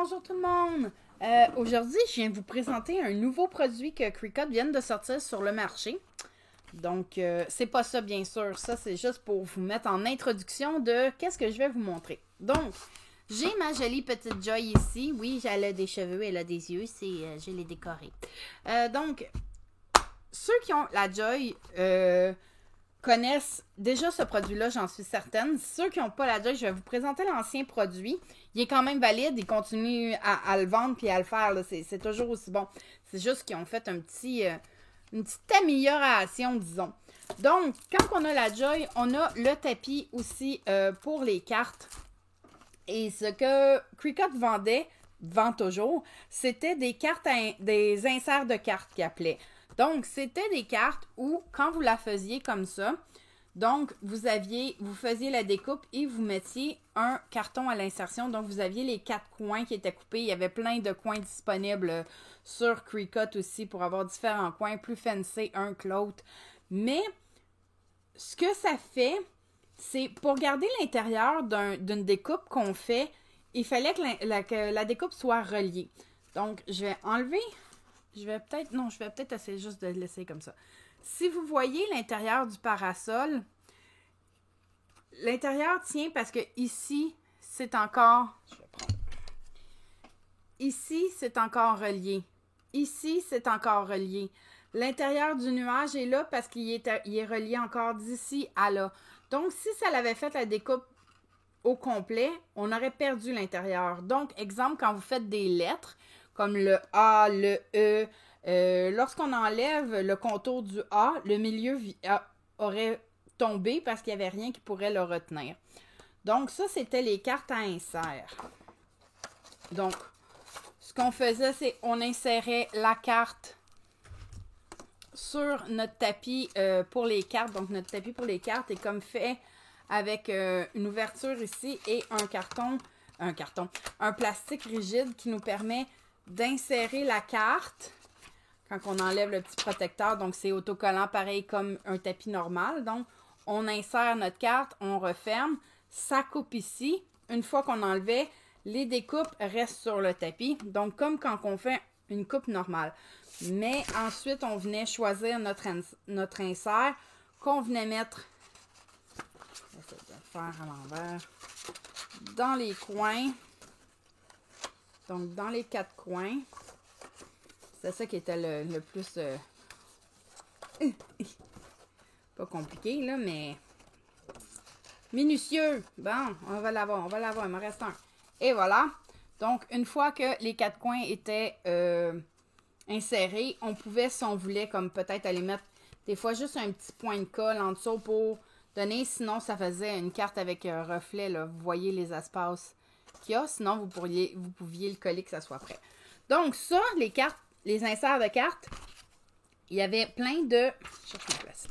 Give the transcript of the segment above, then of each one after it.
Bonjour tout le monde! Aujourd'hui, je viens vous présenter un nouveau produit que Cricut vient de sortir sur le marché. Donc, c'est pas ça bien sûr, ça c'est juste pour vous mettre en introduction de qu'est-ce que je vais vous montrer. Donc, j'ai ma jolie petite Joy ici. Oui, elle a des cheveux, elle a des yeux, je l'ai décorée. Donc, ceux qui ont la Joy connaissent déjà ce produit-là, j'en suis certaine. Ceux qui n'ont pas la Joy, je vais vous présenter l'ancien produit. Il est quand même valide, ils continuent à le vendre puis à le faire. C'est toujours aussi bon. C'est juste qu'ils ont fait une petite amélioration, disons. Donc, quand on a la Joy, on a le tapis aussi pour les cartes. Et ce que Cricut vend toujours, c'était des cartes, des inserts de cartes qu'ils appelaient. Donc, c'était des cartes où, quand vous la faisiez comme ça, donc, vous faisiez la découpe et vous mettiez un carton à l'insertion. Donc, vous aviez les 4 coins qui étaient coupés. Il y avait plein de coins disponibles sur Cricut aussi pour avoir différents coins, plus fancy un que l'autre. Mais, ce que ça fait, c'est pour garder l'intérieur d'une découpe qu'on fait, il fallait que la découpe soit reliée. Donc, je vais enlever... Je vais peut-être essayer juste de le laisser comme ça. Si vous voyez l'intérieur du parasol, l'intérieur tient parce que ici, c'est encore... Je vais prendre. Ici, c'est encore relié. Ici, c'est encore relié. L'intérieur du nuage est là parce qu'il est relié encore d'ici à là. Donc, si ça l'avait fait la découpe au complet, on aurait perdu l'intérieur. Donc, exemple, quand vous faites des lettres, comme le A, le E. Lorsqu'on enlève le contour du A, le milieu aurait tombé parce qu'il n'y avait rien qui pourrait le retenir. Donc, ça, c'était les cartes à insert. Donc, ce qu'on faisait, c'est on insérait la carte sur notre tapis pour les cartes. Donc, notre tapis pour les cartes est comme fait avec une ouverture ici et un plastique rigide qui nous permet d'insérer la carte quand on enlève le petit protecteur. Donc, c'est autocollant pareil comme un tapis normal. Donc, on insère notre carte, on referme, ça coupe ici. Une fois qu'on enlevait, les découpes restent sur le tapis. Donc, comme quand on fait une coupe normale. Mais ensuite, on venait choisir notre insert qu'on venait mettre, je vais essayer de le faire à l'envers, dans les coins. Donc, dans les 4 coins, c'est ça qui était le plus... pas compliqué, là, mais... minutieux. Bon, on va l'avoir, il me reste un. Et voilà. Donc, une fois que les 4 coins étaient insérés, on pouvait, si on voulait, comme peut-être aller mettre des fois juste un petit point de colle en dessous pour donner. Sinon, ça faisait une carte avec un reflet, là. Vous voyez les espaces qu'il y a. Sinon, vous pouviez le coller que ça soit prêt. Donc, ça, les cartes, les inserts de cartes, il y avait plein de... Je cherche ma place.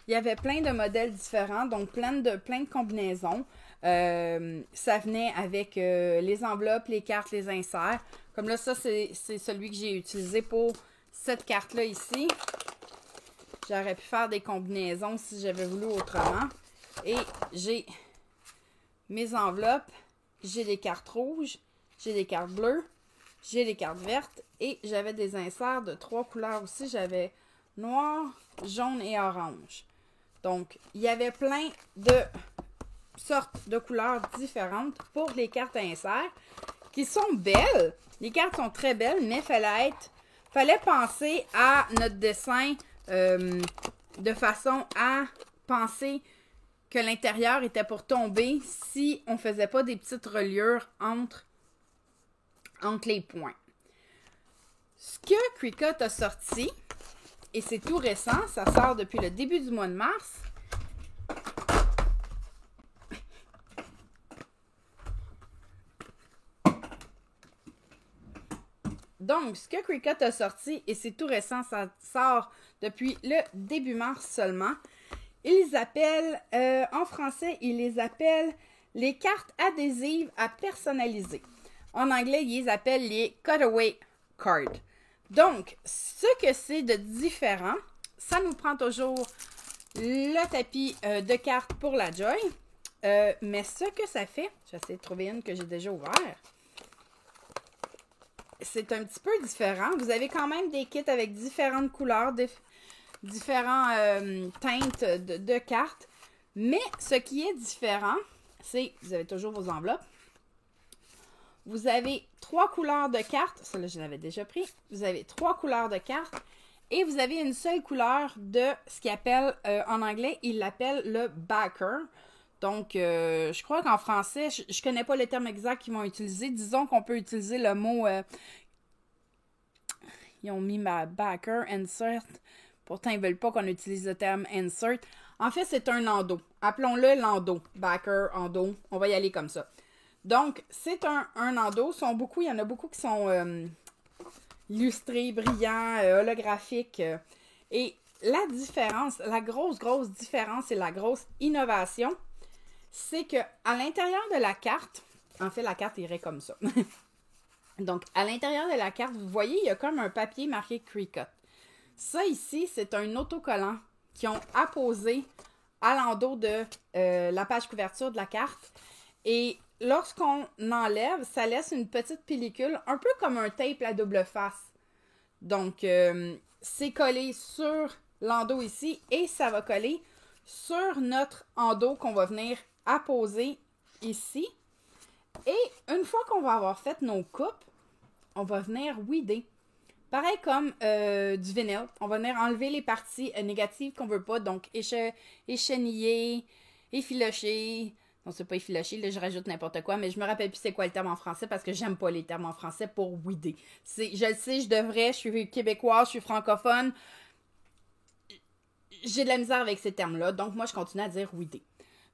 Il y avait plein de modèles différents, donc plein de combinaisons. Ça venait avec les enveloppes, les cartes, les inserts. Comme là, ça, c'est celui que j'ai utilisé pour cette carte-là ici. J'aurais pu faire des combinaisons si j'avais voulu autrement. Et j'ai mes enveloppes, j'ai des cartes rouges, j'ai des cartes bleues, j'ai des cartes vertes et j'avais des inserts de 3 couleurs aussi. J'avais noir, jaune et orange. Donc, il y avait plein de sortes de couleurs différentes pour les cartes à insert qui sont belles. Les cartes sont très belles, mais fallait penser à notre dessin de façon à penser que l'intérieur était pour tomber si on ne faisait pas des petites reliures entre les points. Ce que Cricut a sorti, et c'est tout récent, ça sort depuis le début du mois de mars. Donc, ce que Cricut a sorti, et c'est tout récent, ça sort depuis le début mars seulement, ils appellent, en français, ils les appellent les cartes adhésives à personnaliser. En anglais, ils les appellent les cutaway cards. Donc, ce que c'est de différent, ça nous prend toujours le tapis de cartes pour la Joy. Mais ce que ça fait, j'essaie de trouver une que j'ai déjà ouverte. c'est un petit peu différent. Vous avez quand même des kits avec différentes couleurs, différentes teintes de cartes. Mais ce qui est différent, c'est, vous avez toujours vos enveloppes. Vous avez 3 couleurs de cartes. Ça, là, je l'avais déjà pris. Vous avez 3 couleurs de cartes. Et vous avez une seule couleur de ce qu'il appelle, en anglais, il l'appelle le backer. Donc, je crois qu'en français, je ne connais pas le terme exact qu'ils vont utiliser. Disons qu'on peut utiliser le mot... ils ont mis ma backer, insert. Pourtant, ils ne veulent pas qu'on utilise le terme insert. En fait, c'est un endo. Appelons-le l'endo. Backer, endo. On va y aller comme ça. Donc, c'est un endo. Il y en a beaucoup qui sont illustrés, brillants, holographiques. Et la différence, la grosse différence et la grosse innovation, c'est que à l'intérieur de la carte, en fait, la carte irait comme ça. Donc, à l'intérieur de la carte, vous voyez, il y a comme un papier marqué Cricut. Ça ici, c'est un autocollant qu'ils ont apposé à l'endos de la page couverture de la carte. Et lorsqu'on enlève, ça laisse une petite pellicule, un peu comme un tape à double face. Donc, c'est collé sur l'endos ici et ça va coller sur notre endos qu'on va venir apposer ici. Et une fois qu'on va avoir fait nos coupes, on va venir weeder. Pareil comme du vinyle. On va venir enlever les parties négatives qu'on veut pas. Donc, écheniller, effilocher. Non, c'est pas effilocher, là, je rajoute n'importe quoi, mais je me rappelle plus c'est quoi le terme en français parce que j'aime pas les termes en français pour weeder. Je le sais, je devrais, je suis québécoise, je suis francophone. J'ai de la misère avec ces termes-là, donc moi, je continue à dire weeder.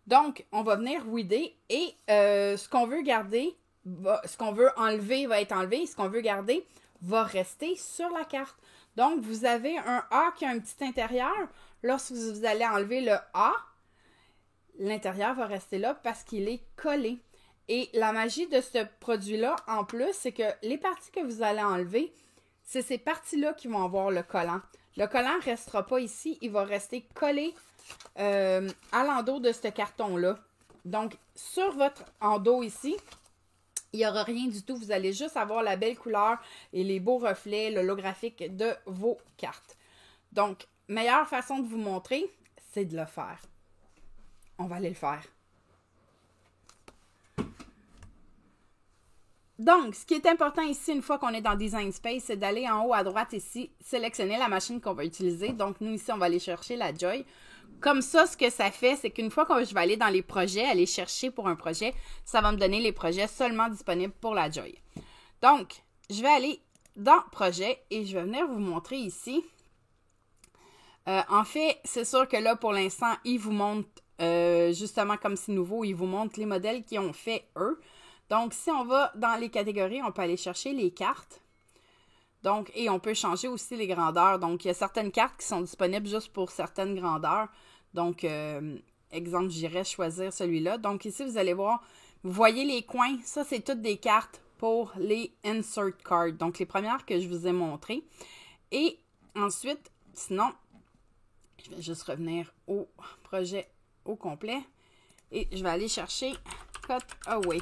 Donc, on va venir weeder et ce qu'on veut garder, ce qu'on veut enlever va être enlevé, ce qu'on veut garder va rester sur la carte. Donc, vous avez un A qui a un petit intérieur. Lorsque vous allez enlever le A, l'intérieur va rester là parce qu'il est collé. Et la magie de ce produit-là, en plus, c'est que les parties que vous allez enlever, c'est ces parties-là qui vont avoir le collant. Le collant ne restera pas ici, il va rester collé à l'endos de ce carton-là. Donc, sur votre endos ici, il n'y aura rien du tout. Vous allez juste avoir la belle couleur et les beaux reflets, l'holographique de vos cartes. Donc, meilleure façon de vous montrer, c'est de le faire. On va aller le faire. Donc, ce qui est important ici, une fois qu'on est dans Design Space, c'est d'aller en haut à droite ici, sélectionner la machine qu'on va utiliser. Donc, nous, ici, on va aller chercher la Joy. Comme ça, ce que ça fait, c'est qu'une fois que je vais aller dans les projets, aller chercher pour un projet, ça va me donner les projets seulement disponibles pour la Joy. Donc, je vais aller dans Projet et je vais venir vous montrer ici. En fait, c'est sûr que là, pour l'instant, il vous montre, justement comme c'est nouveau, il vous montre les modèles qu'ils ont fait eux. Donc, si on va dans les catégories, on peut aller chercher les cartes. Donc, et on peut changer aussi les grandeurs. Donc, il y a certaines cartes qui sont disponibles juste pour certaines grandeurs. Donc, exemple, j'irais choisir celui-là. Donc, ici, vous allez voir, vous voyez les coins. Ça, c'est toutes des cartes pour les insert cards. Donc, les premières que je vous ai montrées. Et ensuite, sinon, je vais juste revenir au projet au complet. Et je vais aller chercher Cut Away.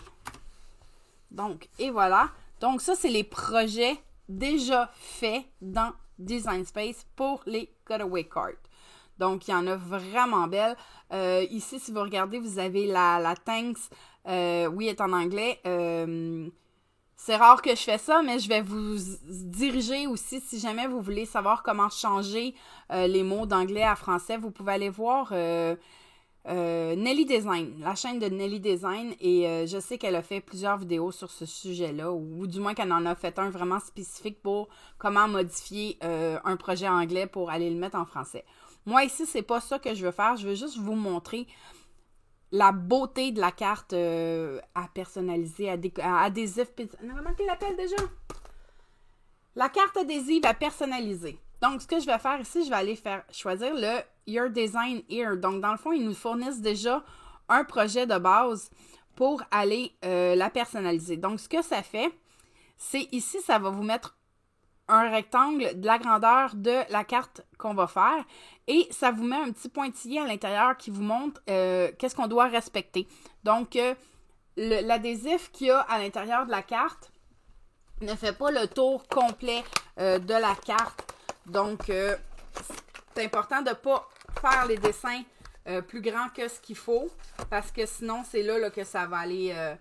Donc, et voilà. Donc, ça, c'est les projets déjà faits dans Design Space pour les Cutaway Cards. Donc, il y en a vraiment belles. Ici, si vous regardez, vous avez la Thanks. Oui, elle est en anglais. C'est rare que je fais ça, mais je vais vous diriger aussi si jamais vous voulez savoir comment changer les mots d'anglais à français. Vous pouvez aller voir Nelly Design, la chaîne de Nelly Design, et je sais qu'elle a fait plusieurs vidéos sur ce sujet-là, ou du moins qu'elle en a fait un vraiment spécifique pour comment modifier un projet anglais pour aller le mettre en français. Moi ici, c'est pas ça que je veux faire, je veux juste vous montrer la beauté de la carte à personnaliser, adhésif. Comment tu l'appelles déjà? La carte adhésive à personnaliser. Donc, ce que je vais faire ici, je vais aller choisir le Your Design Here. Donc, dans le fond, ils nous fournissent déjà un projet de base pour aller la personnaliser. Donc, ce que ça fait, c'est ici, ça va vous mettre un rectangle de la grandeur de la carte qu'on va faire et ça vous met un petit pointillé à l'intérieur qui vous montre qu'est-ce qu'on doit respecter. Donc, l'adhésif qu'il y a à l'intérieur de la carte ne fait pas le tour complet de la carte. Donc, c'est important de ne pas faire les dessins plus grands que ce qu'il faut, parce que sinon, c'est là que ça va aller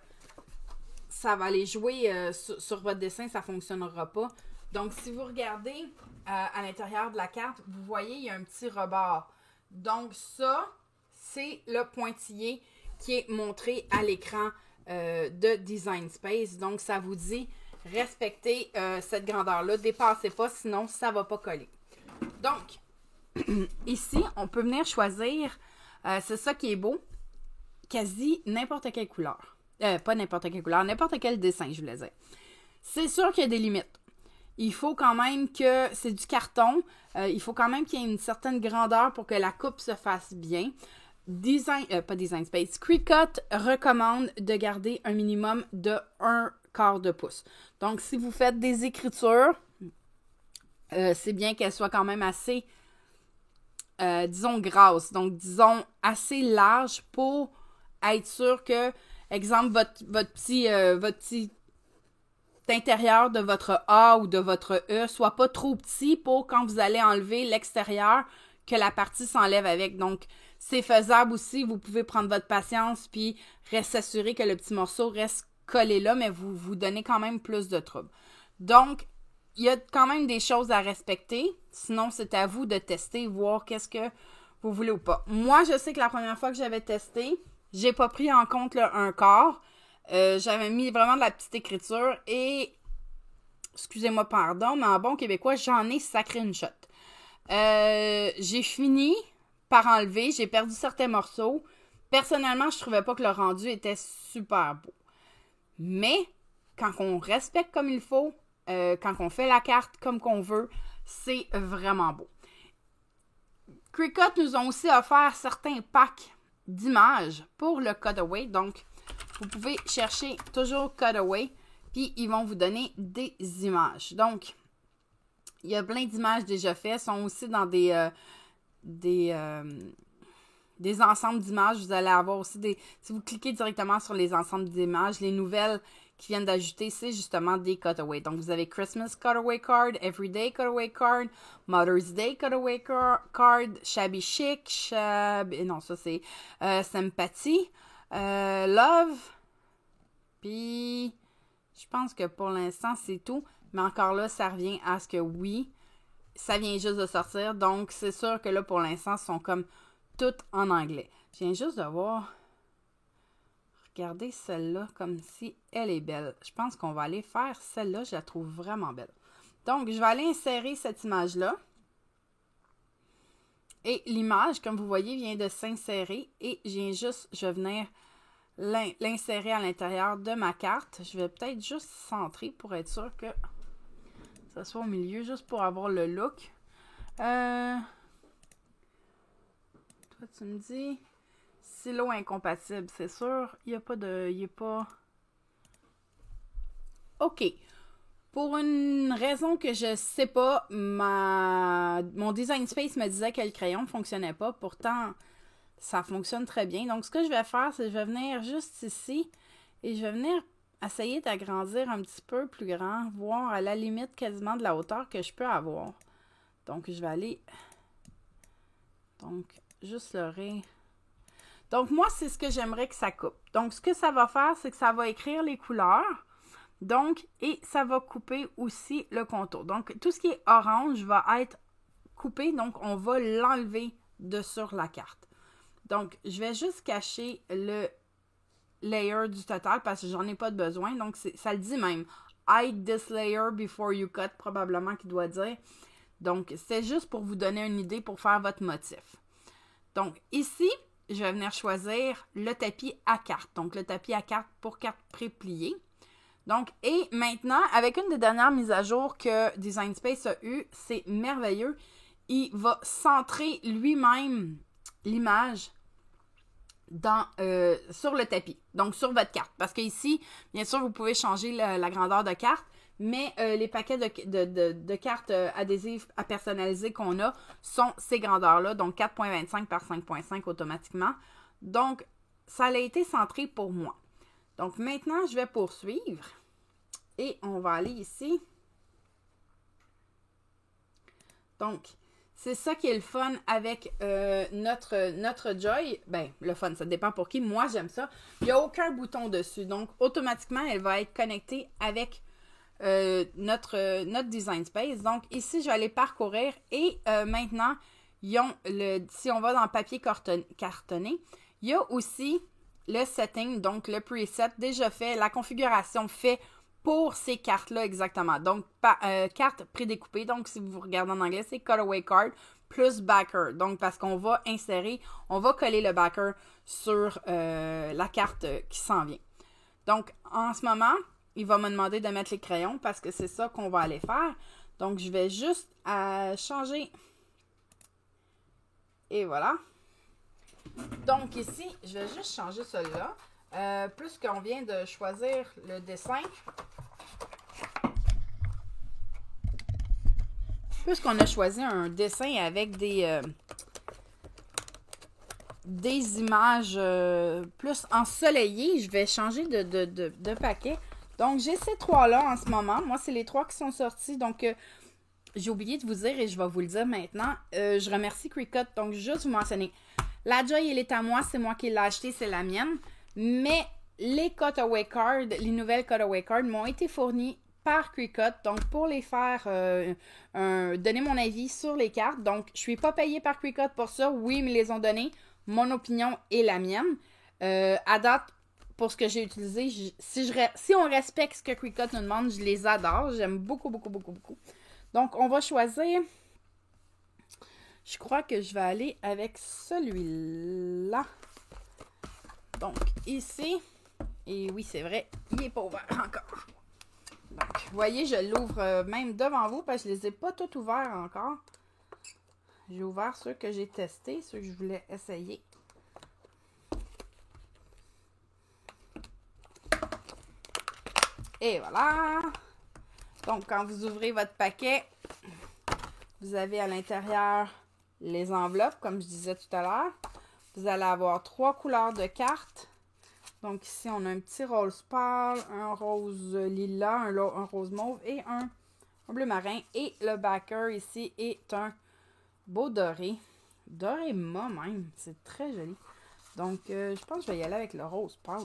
jouer sur votre dessin, ça ne fonctionnera pas. Donc, si vous regardez à l'intérieur de la carte, vous voyez, il y a un petit rebord. Donc, ça, c'est le pointillé qui est montré à l'écran de Design Space. Donc, ça vous dit, respectez cette grandeur-là, dépassez pas, sinon, ça ne va pas coller. Donc, ici, on peut venir choisir, c'est ça qui est beau, quasi n'importe quelle couleur. Pas n'importe quelle couleur, n'importe quel dessin, je voulais dire. C'est sûr qu'il y a des limites. Il faut quand même que c'est du carton. Il faut quand même qu'il y ait une certaine grandeur pour que la coupe se fasse bien. Pas Design Space. Cricut recommande de garder un minimum de 1/4 de pouce. Donc, si vous faites des écritures, c'est bien qu'elles soient quand même assez, disons, grasses. Donc, disons, assez larges pour être sûr que, exemple, votre petit intérieur de votre A ou de votre E soit pas trop petit pour quand vous allez enlever l'extérieur, que la partie s'enlève avec. Donc, c'est faisable aussi. Vous pouvez prendre votre patience puis s'assurer que le petit morceau reste collé là, mais vous vous donnez quand même plus de trouble. Donc, il y a quand même des choses à respecter. Sinon, c'est à vous de tester, voir qu'est-ce que vous voulez ou pas. Moi, je sais que la première fois que j'avais testé, j'ai pas pris en compte le 1/4. J'avais mis vraiment de la petite écriture et, excusez-moi, pardon, mais en bon québécois, j'en ai sacré une shot. J'ai fini par enlever, j'ai perdu certains morceaux. Personnellement, je trouvais pas que le rendu était super beau. Mais, quand on respecte comme il faut, quand on fait la carte comme qu'on veut, c'est vraiment beau. Cricut nous ont aussi offert certains packs d'images pour le cutaway. Donc, vous pouvez chercher toujours cutaway, puis ils vont vous donner des images. Donc, il y a plein d'images déjà faites. Ils sont aussi dans des ensembles d'images. Vous allez avoir aussi si vous cliquez directement sur les ensembles d'images, les nouvelles qui viennent d'ajouter, c'est justement des cutaways. Donc, vous avez Christmas cutaway card, Everyday cutaway card, Mother's Day cutaway card, Shabby Chic, non, ça c'est Sympathy, Love, puis je pense que pour l'instant, c'est tout. Mais encore là, ça revient à ce que oui, ça vient juste de sortir. Donc, c'est sûr que là, pour l'instant, sont comme toutes en anglais. Je viens juste de voir. Regardez celle-là comme si elle est belle. Je pense qu'on va aller faire celle-là. Je la trouve vraiment belle. Donc, je vais aller insérer cette image-là. Et l'image, comme vous voyez, vient de s'insérer. Et je vais venir l'insérer à l'intérieur de ma carte. Je vais peut-être juste centrer pour être sûr que ça soit au milieu, juste pour avoir le look. Toi, tu me dis... Silo incompatible, c'est sûr. Il n'y a pas... OK. Pour une raison que je sais pas, mon Design Space me disait que le crayon ne fonctionnait pas. Pourtant, ça fonctionne très bien. Donc, ce que je vais faire, c'est que je vais venir juste ici et je vais venir essayer d'agrandir un petit peu plus grand, voir à la limite quasiment de la hauteur que je peux avoir. Donc, je vais aller... Donc, juste le ré... Donc, moi, c'est ce que j'aimerais que ça coupe. Donc, ce que ça va faire, c'est que ça va écrire les couleurs. Donc, et ça va couper aussi le contour. Donc, tout ce qui est orange va être coupé. Donc, on va l'enlever de sur la carte. Donc, je vais juste cacher le layer du total parce que j'en ai pas de besoin. Donc, ça le dit même. Hide this layer before you cut, probablement qu'il doit dire. Donc, c'est juste pour vous donner une idée pour faire votre motif. Donc, ici... je vais venir choisir le tapis à carte. Donc, le tapis à carte pour carte pré-pliée. Donc, et maintenant, avec une des dernières mises à jour que Design Space a eu, c'est merveilleux. Il va centrer lui-même l'image sur le tapis. Donc, sur votre carte. Parce qu'ici, bien sûr, vous pouvez changer la grandeur de carte. Mais les paquets de cartes adhésives à personnaliser qu'on a sont ces grandeurs-là, donc 4.25 par 5.5 automatiquement. Donc, ça a été centré pour moi. Donc, maintenant, je vais poursuivre. Et on va aller ici. Donc, c'est ça qui est le fun avec notre Joy. Ben, le fun, ça dépend pour qui. Moi, j'aime ça. Il n'y a aucun bouton dessus. Donc, automatiquement, elle va être connectée avec notre Design Space. Donc, ici, je vais aller parcourir. Et maintenant, ils ont si on va dans le papier cartonné, il y a aussi le setting, donc le preset déjà fait, la configuration fait pour ces cartes-là exactement. Donc, carte prédécoupée. Donc, si vous regardez en anglais, c'est Cutaway Card plus Backer. Donc, parce qu'on va insérer, on va coller le Backer sur la carte qui s'en vient. Donc, en ce moment, il va me demander de mettre les crayons parce que c'est ça qu'on va aller faire. Donc, je vais juste changer. Et voilà. Donc, ici, je vais juste changer celui-là. Plus qu'on vient de choisir le dessin, puisqu'on a choisi un dessin avec des images plus ensoleillées, je vais changer de paquet. Donc, j'ai ces trois-là en ce moment. Moi, c'est les trois qui sont sortis. Donc, j'ai oublié de vous dire et je vais vous le dire maintenant. Je remercie Cricut. Donc, juste vous mentionner. La Joy, elle est à moi. C'est moi qui l'ai acheté. C'est la mienne. Mais les Cutaway Cards, les nouvelles Cutaway Cards m'ont été fournies par Cricut. Donc, pour les faire, donner mon avis sur les cartes. Donc, je ne suis pas payée par Cricut pour ça. Oui, ils me les ont données. Mon opinion est la mienne. À date, pour ce que j'ai utilisé, si on respecte ce que Cricut nous demande, je les adore. J'aime beaucoup, beaucoup, beaucoup, beaucoup. Donc, on va choisir. Je crois que je vais aller avec celui-là. Donc, ici. Et oui, c'est vrai, il n'est pas ouvert encore. Donc, vous voyez, je l'ouvre même devant vous parce que je ne les ai pas tous ouverts encore. J'ai ouvert ceux que j'ai testés, ceux que je voulais essayer. Et voilà. Donc, quand vous ouvrez votre paquet, vous avez à l'intérieur les enveloppes, comme je disais tout à l'heure. Vous allez avoir 3 couleurs de cartes. Donc, ici, on a un petit rose pâle, un rose lilas, un rose mauve et un bleu marin. Et le backer ici est un beau doré. Doré mat même. C'est très joli. Donc, je pense que je vais y aller avec le rose pâle.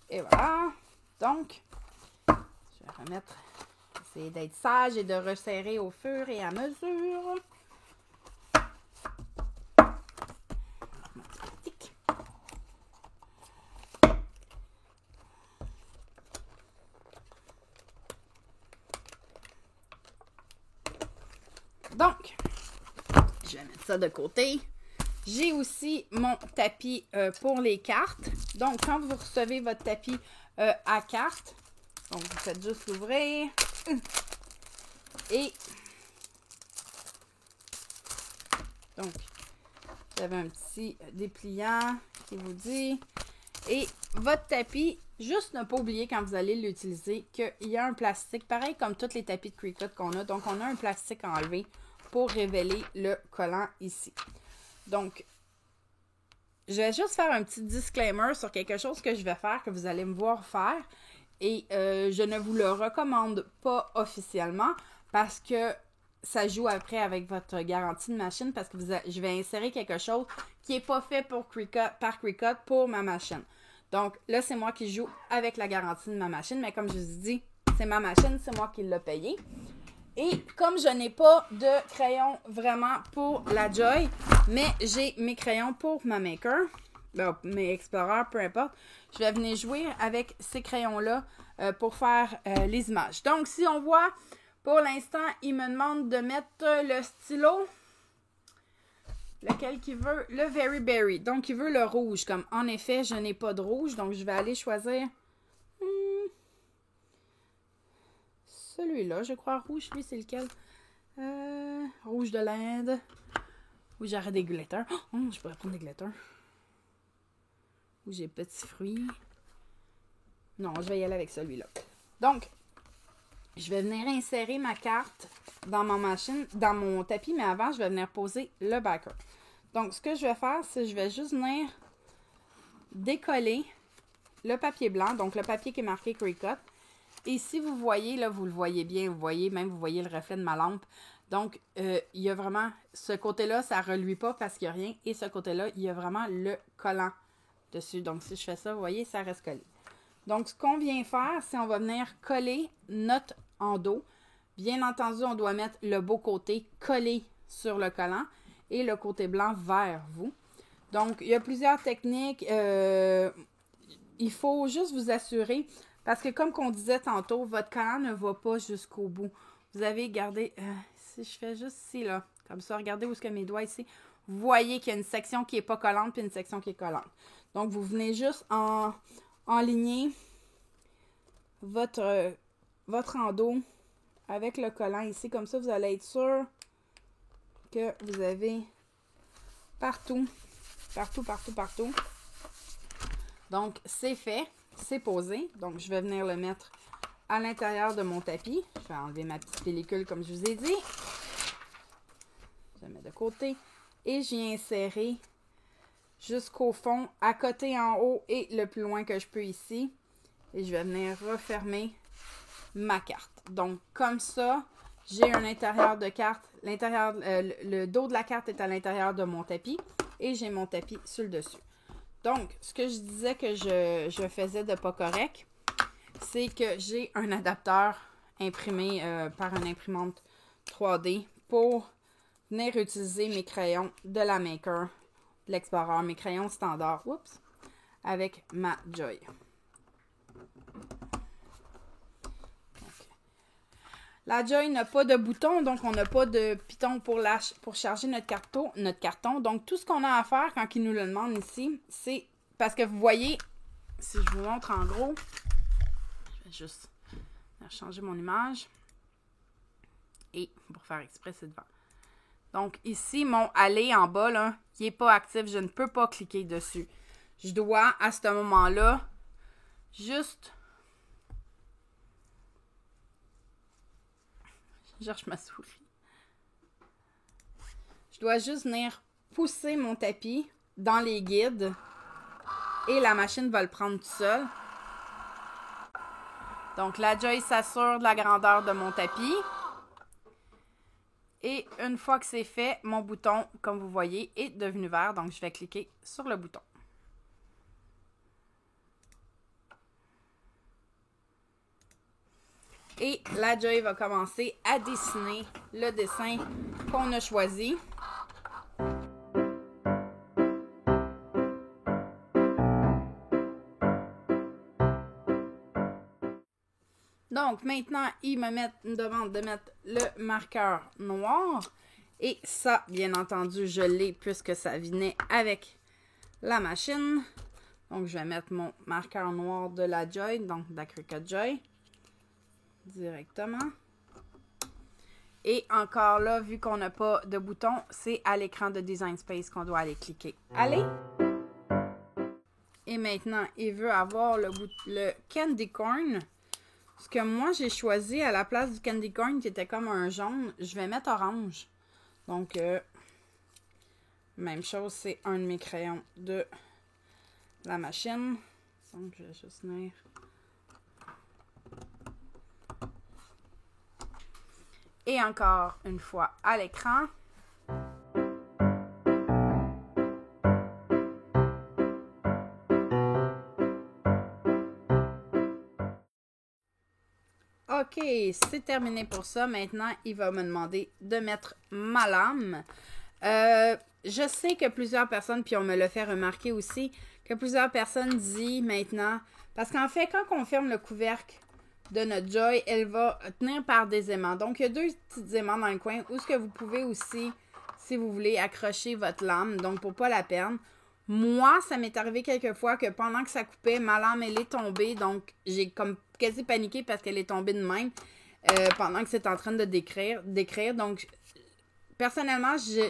Et voilà. Donc, je vais remettre, essayer d'être sage et de resserrer au fur et à mesure. Donc, je vais mettre ça de côté. J'ai aussi mon tapis pour les cartes. Donc, quand vous recevez votre tapis à cartes, donc vous faites juste l'ouvrir. Et donc, vous avez un petit dépliant qui vous dit. Et votre tapis, juste ne pas oublier quand vous allez l'utiliser qu'il y a un plastique, pareil comme tous les tapis de Cricut qu'on a. Donc, on a un plastique enlevé pour révéler le collant ici. Donc, je vais juste faire un petit disclaimer sur quelque chose que je vais faire, que vous allez me voir faire. Et je ne vous le recommande pas officiellement parce que ça joue après avec votre garantie de machine parce que je vais insérer quelque chose qui n'est pas fait par Cricut pour ma machine. Donc, là, c'est moi qui joue avec la garantie de ma machine, mais comme je vous dis, c'est ma machine, c'est moi qui l'ai payée. Et comme je n'ai pas de crayon vraiment pour la Joy, mais j'ai mes crayons pour ma Maker, mes Explorer, peu importe, je vais venir jouer avec ces crayons-là pour faire les images. Donc, si on voit, pour l'instant, il me demande de mettre le stylo, lequel qu'il veut, le Very Berry. Donc, il veut le rouge, comme en effet, je n'ai pas de rouge, donc je vais aller choisir celui-là, je crois, rouge, lui, c'est lequel? Rouge de l'Inde. Ou j'aurais des glitters. Oh, je pourrais prendre des glitters. Ou j'ai petits fruits. Non, je vais y aller avec celui-là. Donc, je vais venir insérer ma carte dans ma machine, dans mon tapis, mais avant, je vais venir poser le backer. Donc, ce que je vais faire, c'est que je vais juste venir décoller le papier blanc, donc le papier qui est marqué Cricut. Et si vous voyez, là, vous le voyez bien, vous voyez le reflet de ma lampe. Donc, il y a vraiment, ce côté-là, ça ne reluit pas parce qu'il n'y a rien. Et ce côté-là, il y a vraiment le collant dessus. Donc, si je fais ça, vous voyez, ça reste collé. Donc, ce qu'on vient faire, c'est on va venir coller notre endos. Bien entendu, on doit mettre le beau côté collé sur le collant et le côté blanc vers vous. Donc, il y a plusieurs techniques. Il faut juste vous assurer, parce que comme on disait tantôt, votre collant ne va pas jusqu'au bout. Vous avez gardé, si je fais juste ici, là, comme ça, regardez où est-ce que mes doigts ici. Vous voyez qu'il y a une section qui n'est pas collante puis une section qui est collante. Donc, vous venez juste enligner votre endos avec le collant ici. Comme ça, vous allez être sûr que vous avez partout. Donc, c'est fait. C'est posé. Donc, je vais venir le mettre à l'intérieur de mon tapis. Je vais enlever ma petite pellicule comme je vous ai dit. Je la mets de côté. Et j'y insérer jusqu'au fond, à côté, en haut et le plus loin que je peux ici. Et je vais venir refermer ma carte. Donc, comme ça, j'ai un intérieur de carte. Le dos de la carte est à l'intérieur de mon tapis. Et j'ai mon tapis sur le dessus. Donc, ce que je disais que je faisais de pas correct, c'est que j'ai un adapteur imprimé par une imprimante 3D pour venir utiliser mes crayons de la Maker, de l'Explorer, mes crayons standards, avec ma Joy. La Joy n'a pas de bouton, donc on n'a pas de piton pour charger notre carton. Donc, tout ce qu'on a à faire quand ils nous le demandent ici, c'est parce que vous voyez, si je vous montre en gros, je vais juste changer mon image. Et pour faire exprès, c'est devant. Donc, ici, mon aller en bas, là, qui n'est pas actif, je ne peux pas cliquer dessus. Je dois, à ce moment-là, juste... Je cherche ma souris. Je dois juste venir pousser mon tapis dans les guides et la machine va le prendre tout seul. Donc, la Joy s'assure de la grandeur de mon tapis. Et une fois que c'est fait, mon bouton, comme vous voyez, est devenu vert. Donc, je vais cliquer sur le bouton. Et la Joy va commencer à dessiner le dessin qu'on a choisi. Donc, maintenant, il me demande de mettre le marqueur noir. Et ça, bien entendu, je l'ai puisque ça venait avec la machine. Donc, je vais mettre mon marqueur noir de la Joy, donc de la Cricut Joy, directement. Et encore là, vu qu'on n'a pas de bouton, c'est à l'écran de Design Space qu'on doit aller cliquer. Allez! Et maintenant, il veut avoir le Candy Corn. Ce que moi, j'ai choisi à la place du Candy Corn qui était comme un jaune, je vais mettre orange. Donc, même chose, c'est un de mes crayons de la machine. Donc, je vais juste venir... Et encore une fois à l'écran. OK, c'est terminé pour ça. Maintenant, il va me demander de mettre ma lame. Je sais que plusieurs personnes, puis on me l'a fait remarquer aussi, que plusieurs personnes disent maintenant, parce qu'en fait, quand on ferme le couvercle de notre Joy, elle va tenir par des aimants. Donc, il y a deux petits aimants dans le coin où ce que vous pouvez aussi, si vous voulez, accrocher votre lame, donc pour pas la perdre. Moi, ça m'est arrivé quelques fois que pendant que ça coupait, ma lame, elle est tombée. Donc, j'ai comme quasi paniqué parce qu'elle est tombée de même pendant que c'est en train de décrire. Donc, personnellement, je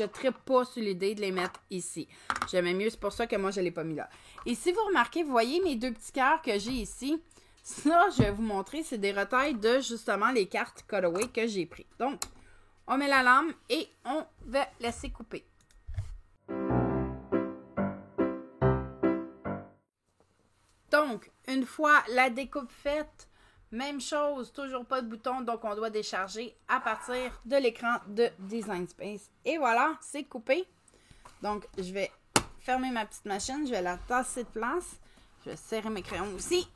ne trippe pas sur l'idée de les mettre ici. J'aimais mieux, c'est pour ça que moi, je ne l'ai pas mis là. Et si vous remarquez, vous voyez mes deux petits cœurs que j'ai ici. Ça, je vais vous montrer, c'est des retailles de, justement, les cartes Cutaway que j'ai pris. Donc, on met la lame et on va laisser couper. Donc, une fois la découpe faite, Même chose, toujours pas de bouton, donc on doit décharger à partir de l'écran de Design Space. Et voilà, c'est coupé. Donc, je vais fermer ma petite machine, je vais la tasser de place. Je vais serrer mes crayons aussi.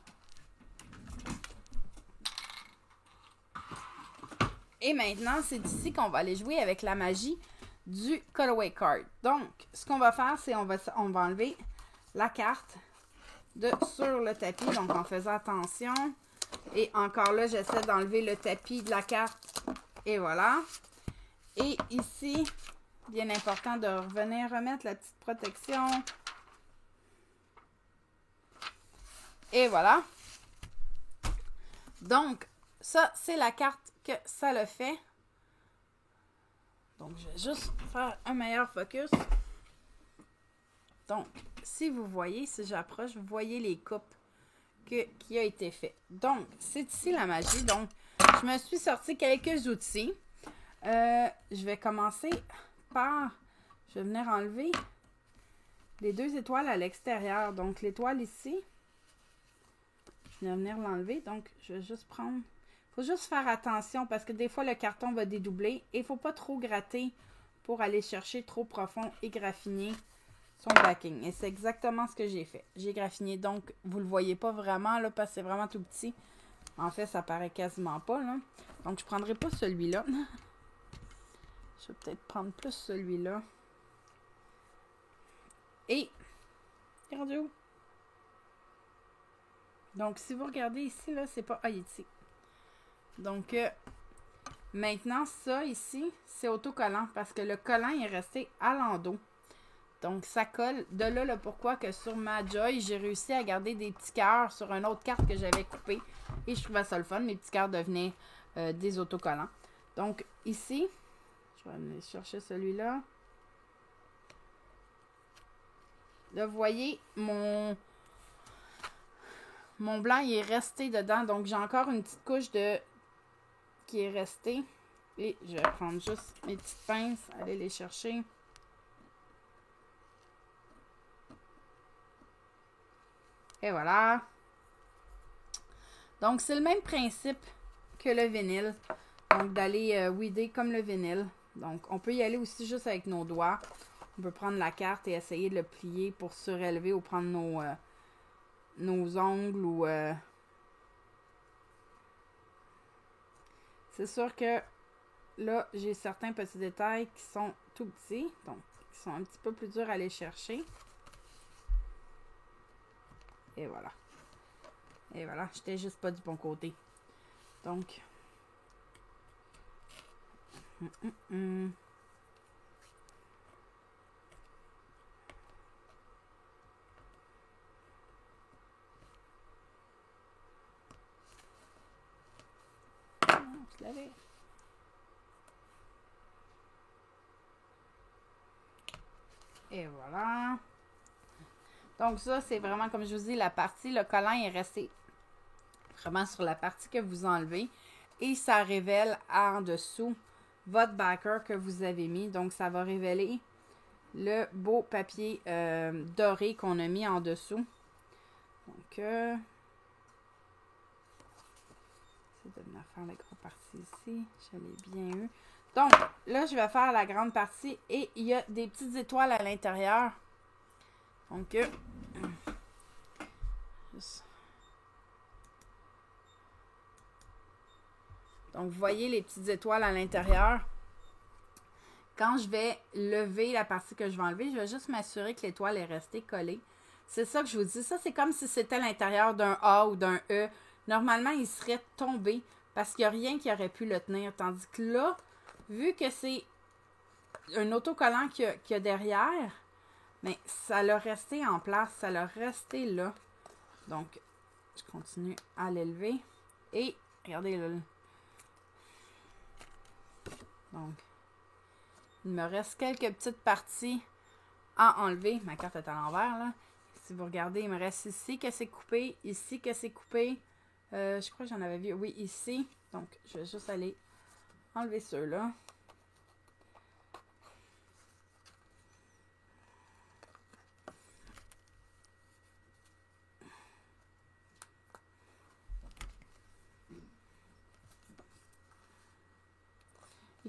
Et maintenant, c'est ici qu'on va aller jouer avec la magie du Colorway Card. Donc, ce qu'on va faire, c'est on va enlever la carte sur le tapis, donc en faisant attention. Et encore là, j'essaie d'enlever le tapis de la carte. Et voilà. Et ici, bien important de revenir remettre la petite protection. Et voilà. Donc, ça, c'est la carte que ça le fait. Donc, je vais juste faire un meilleur focus. Donc, si vous voyez, si j'approche, vous voyez les coupes qui a été fait. Donc, c'est ici la magie. Donc, je me suis sorti quelques outils. Je vais commencer par... Je vais venir enlever les 2 étoiles à l'extérieur. Donc, l'étoile ici, je vais venir l'enlever. Donc, je vais juste prendre... Il faut juste faire attention parce que des fois, le carton va dédoubler. Et il ne faut pas trop gratter pour aller chercher trop profond et graffiner son backing. Et c'est exactement ce que j'ai fait. J'ai graffiné. Donc, vous ne le voyez pas vraiment là parce que c'est vraiment tout petit. En fait, ça paraît quasiment pas là. Donc, je ne prendrai pas celui-là. Je vais peut-être prendre plus celui-là. Et, regardez où? Donc, si vous regardez ici, là, c'est pas... Ah, il est ici. Donc, maintenant, ça ici, c'est autocollant parce que le collant est resté à l'endos. Donc, ça colle. De là, le pourquoi que sur ma Joy, j'ai réussi à garder des petits cœurs sur une autre carte que j'avais coupée. Et je trouvais ça le fun. Mes petits cœurs devenaient des autocollants. Donc, ici, je vais aller chercher celui-là. Là, vous voyez, mon blanc, il est resté dedans. Donc, j'ai encore une petite couche qui est restée. Et je vais prendre juste mes petites pinces, aller les chercher. Et voilà. Donc, c'est le même principe que le vinyle. Donc, d'aller weeder comme le vinyle. Donc, on peut y aller aussi juste avec nos doigts. On peut prendre la carte et essayer de le plier pour surélever ou prendre nos ongles ou... C'est sûr que là, j'ai certains petits détails qui sont tout petits. Donc, qui sont un petit peu plus durs à aller chercher. Et voilà. Et voilà, j'étais juste pas du bon côté. Donc. Je l'avais. Et voilà. Donc ça, c'est vraiment, comme je vous dis, la partie, le collant est resté vraiment sur la partie que vous enlevez. Et ça révèle en dessous votre backer que vous avez mis. Donc, ça va révéler le beau papier doré qu'on a mis en dessous. Donc, c'est de venir faire la grosse partie ici. Je l'ai bien eu. Donc, là, je vais faire la grande partie et il y a des petites étoiles à l'intérieur. Donc, vous voyez les petites étoiles à l'intérieur. Quand je vais lever la partie que je vais enlever, je vais juste m'assurer que l'étoile est restée collée. C'est ça que je vous dis. Ça, c'est comme si c'était l'intérieur d'un A ou d'un E. Normalement, il serait tombé parce qu'il n'y a rien qui aurait pu le tenir. Tandis que là, vu que c'est un autocollant qu'il y a derrière, mais ça l'a resté en place. Ça l'a resté là. Donc, je continue à l'élever. Et, regardez là. Donc, il me reste quelques petites parties à enlever. Ma carte est à l'envers, là. Si vous regardez, il me reste ici que c'est coupé, ici que c'est coupé. Je crois que j'en avais vu, oui, ici. Donc, je vais juste aller enlever ceux-là.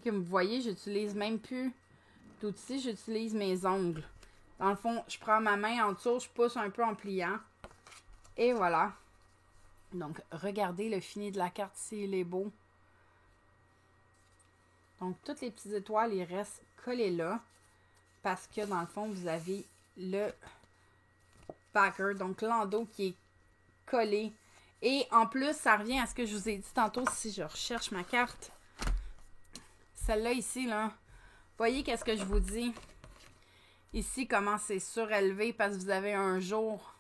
Puis comme vous voyez, j'utilise même plus d'outils, j'utilise mes ongles. Dans le fond, je prends ma main en dessous, je pousse un peu en pliant. Et voilà. Donc, regardez le fini de la carte ici, il est beau. Donc, toutes les petites étoiles, ils restent collées là. Parce que, dans le fond, vous avez le backer, donc l'endos qui est collé. Et en plus, ça revient à ce que je vous ai dit tantôt, si je recherche ma carte. Celle-là ici, là. Voyez qu'est-ce que je vous dis? Ici, comment c'est surélevé parce que vous avez un jour.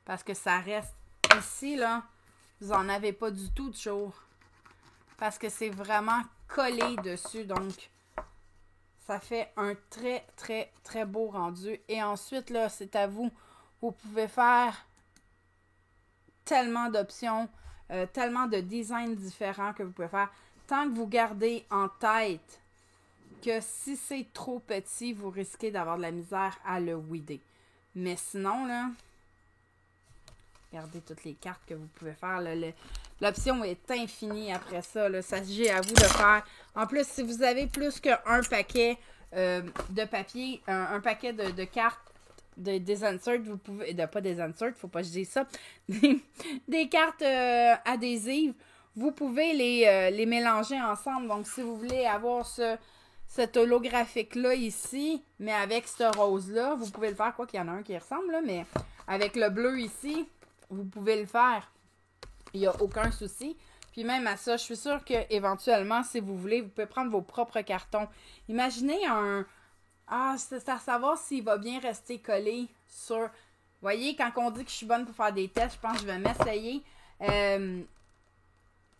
Parce que ça reste. Ici, là, vous n'en avez pas du tout de jour. Parce que c'est vraiment collé dessus. Donc, ça fait un très, très, très beau rendu. Et ensuite, là, c'est à vous. Vous pouvez faire tellement d'options, tellement de designs différents que vous pouvez faire. Tant que vous gardez en tête que si c'est trop petit, vous risquez d'avoir de la misère à le weeder. Mais sinon, là, regardez toutes les cartes que vous pouvez faire. L'option est infinie après ça. Là, ça s'agit à vous de faire. En plus, si vous avez plus qu'un paquet de papier, un paquet de cartes, des inserts, vous pouvez. Pas des inserts, faut pas que je dise ça. Des cartes adhésives, vous pouvez les mélanger ensemble. Donc, si vous voulez avoir cet holographique-là ici, mais avec ce rose-là, vous pouvez le faire. Quoi qu'il y en a un qui ressemble, là, mais avec le bleu ici, vous pouvez le faire. Il n'y a aucun souci. Puis même à ça, je suis sûre qu'éventuellement, si vous voulez, vous pouvez prendre vos propres cartons. Imaginez un... Ah, c'est à savoir s'il va bien rester collé sur... Vous voyez, quand on dit que je suis bonne pour faire des tests, je pense que je vais m'essayer.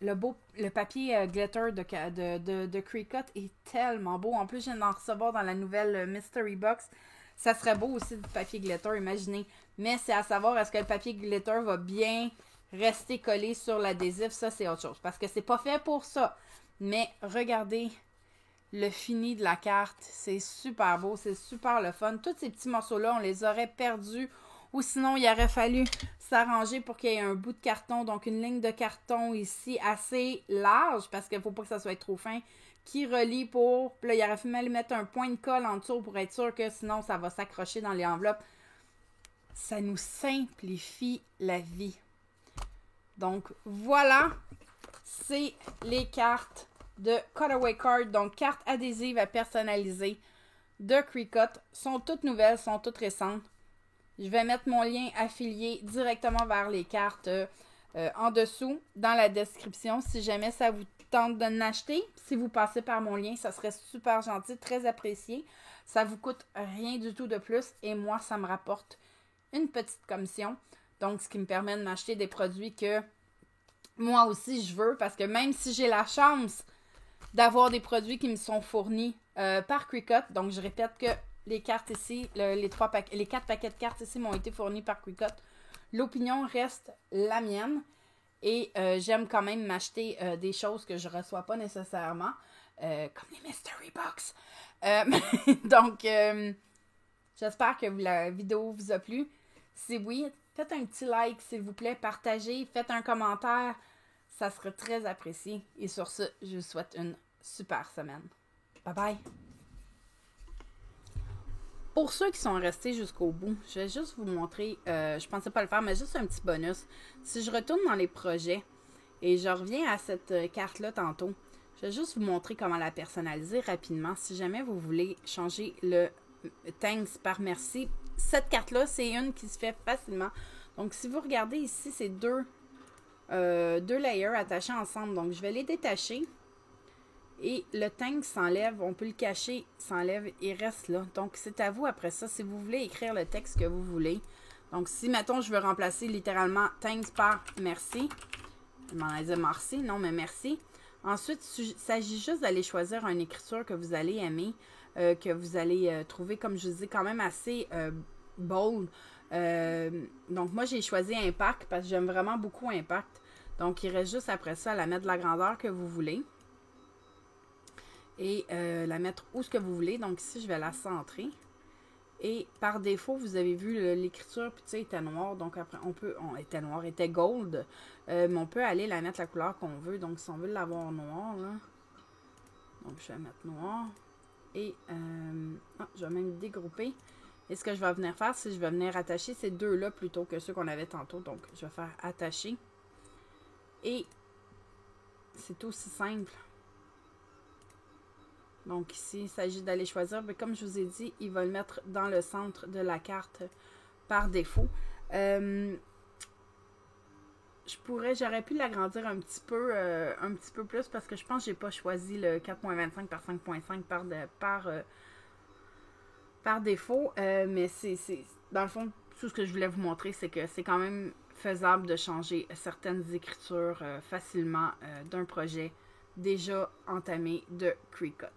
Le papier glitter de Cricut est tellement beau. En plus, je viens d'en recevoir dans la nouvelle Mystery Box. Ça serait beau aussi du papier glitter, imaginez. Mais c'est à savoir, est-ce que le papier glitter va bien rester collé sur l'adhésif? Ça, c'est autre chose. Parce que c'est pas fait pour ça. Mais regardez le fini de la carte. C'est super beau. C'est super le fun. Tous ces petits morceaux-là, on les aurait perdus. Ou sinon, il aurait fallu s'arranger pour qu'il y ait un bout de carton. Donc, une ligne de carton ici assez large. Parce qu'il ne faut pas que ça soit trop fin. Qui relie pour... Puis là, il aurait fallu mettre un point de colle en dessous pour être sûr que sinon, ça va s'accrocher dans les enveloppes. Ça nous simplifie la vie. Donc, voilà. C'est les cartes de Cutaway Card. Donc, cartes adhésives à personnaliser de Cricut. Sont toutes nouvelles, sont toutes récentes. Je vais mettre mon lien affilié directement vers les cartes en dessous dans la description. Si jamais ça vous tente de l'acheter, si vous passez par mon lien, ça serait super gentil, très apprécié. Ça vous coûte rien du tout de plus et moi, ça me rapporte une petite commission. Donc, ce qui me permet de m'acheter des produits que moi aussi je veux parce que même si j'ai la chance d'avoir des produits qui me sont fournis par Cricut, donc je répète que les cartes ici, les 4 paquets de cartes ici m'ont été fournis par Cricut. L'opinion reste la mienne et j'aime quand même m'acheter des choses que je ne reçois pas nécessairement, comme les Mystery Box. Donc, j'espère que la vidéo vous a plu. Si oui, faites un petit like s'il vous plaît, partagez, faites un commentaire. Ça serait très apprécié. Et sur ce, je vous souhaite une super semaine. Bye bye! Pour ceux qui sont restés jusqu'au bout, je vais juste vous montrer, je pensais pas le faire, mais juste un petit bonus. Si je retourne dans les projets et je reviens à cette carte-là tantôt, je vais juste vous montrer comment la personnaliser rapidement. Si jamais vous voulez changer le thanks par merci, cette carte-là, c'est une qui se fait facilement. Donc, si vous regardez ici, c'est deux layers attachés ensemble. Donc, je vais les détacher. Et le thanks s'enlève, on peut le cacher, s'enlève et reste là. Donc, c'est à vous après ça, si vous voulez écrire le texte que vous voulez. Donc, si, mettons, je veux remplacer littéralement thanks par merci. Je m'en ai dit merci, non, mais merci. Ensuite, il s'agit juste d'aller choisir une écriture que vous allez aimer, que vous allez trouver, comme je vous dis, quand même assez bold. Donc, moi, j'ai choisi Impact parce que j'aime vraiment beaucoup Impact. Donc, il reste juste après ça à la mettre de la grandeur que vous voulez. Et la mettre où ce que vous voulez. Donc ici, je vais la centrer. Et par défaut, vous avez vu l'écriture, puis tu sais, était noire. Donc après, était noire, était gold. Mais on peut aller la mettre la couleur qu'on veut. Donc si on veut l'avoir noire, là, Donc, je vais mettre noir. Et je vais même dégrouper. Et ce que je vais venir faire, c'est que je vais venir attacher ces deux-là plutôt que ceux qu'on avait tantôt. Donc, je vais faire attacher. Et c'est aussi simple. Donc ici, il s'agit d'aller choisir. Mais comme je vous ai dit, il va le mettre dans le centre de la carte par défaut. J'aurais pu l'agrandir un petit peu plus parce que je pense que j'ai pas choisi le 4.25 par 5.5 par défaut. Mais dans le fond, tout ce que je voulais vous montrer, c'est que c'est quand même faisable de changer certaines écritures facilement d'un projet déjà entamé de Cricut.